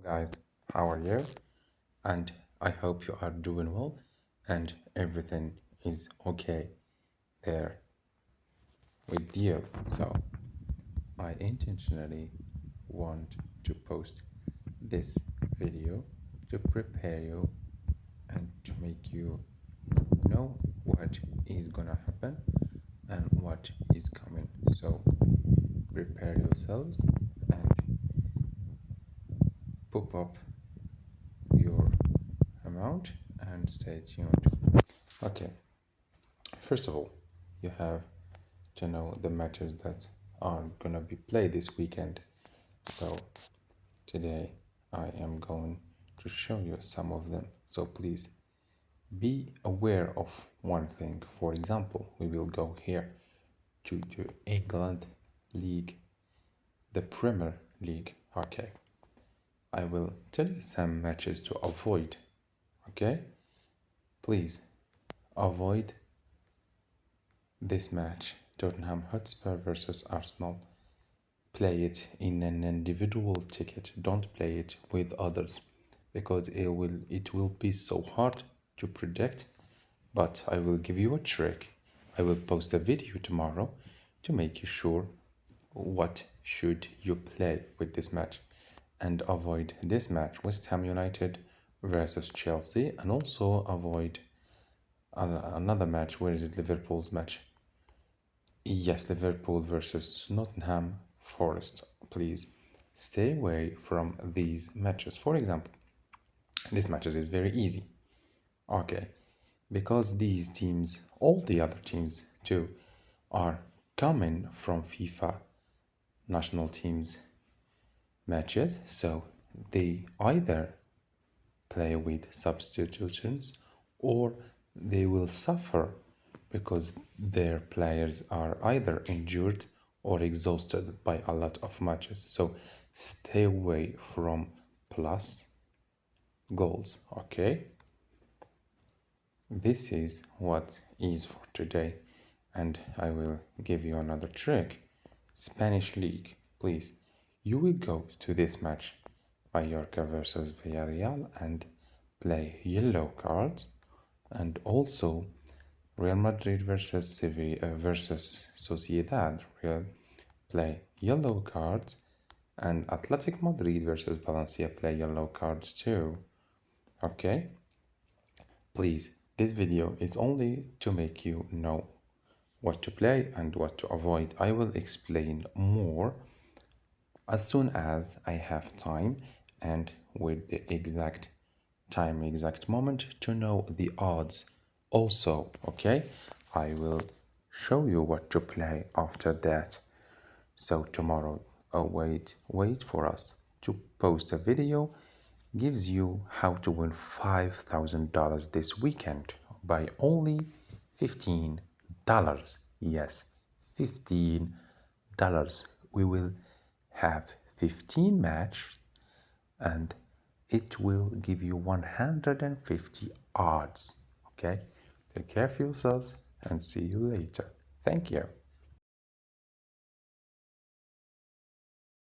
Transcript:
Guys, how are you? And I hope you are doing well and everything is okay there with you. So, I intentionally want to post this video to prepare you and to make you know what is gonna happen and what is coming. So, prepare yourselves and pop up your amount and stay tuned. Okay, first of all, you have to know the matches that are gonna be played this weekend. So today I am going to show you some of them. So please be aware of one thing. For example, we will go here to the England League, the Premier League. Okay, I will tell you some matches to avoid. Okay, please avoid this match, Tottenham Hotspur versus Arsenal. Play it in an individual ticket. Don't play it with others because it will be so hard to predict. But I will give you a trick. I will post a video tomorrow to make you sure what should you play with this match and avoid this match, West Ham United versus Chelsea, and also avoid another match. Where is it? Liverpool's match. Yes, Liverpool versus Nottingham Forest. Please stay away from these matches. For example, this matches is very easy. Okay, because these teams, all the other teams too, are coming from FIFA national teams matches, so they either play with substitutions or they will suffer because their players are either injured or exhausted by a lot of matches. So stay away from plus goals, okay? This is what is for today, and I will give you another trick. Spanish League, please. You will go to this match, Mallorca versus Villarreal, and play yellow cards, and also Real Madrid versus Sevilla versus Sociedad. Real play yellow cards, and Athletic Madrid versus Valencia play yellow cards too. Okay? Please, this video is only to make you know what to play and what to avoid. I will explain more as soon as I have time and with the exact time, exact moment to know the odds also. Okay, I will show you what to play after that. So tomorrow, oh wait for us to post a video gives you how to win $5,000 this weekend by only $15. Yes, $15. We will have 15 match and it will give you 150 odds. Okay, take care of yourselves and see you later. Thank you.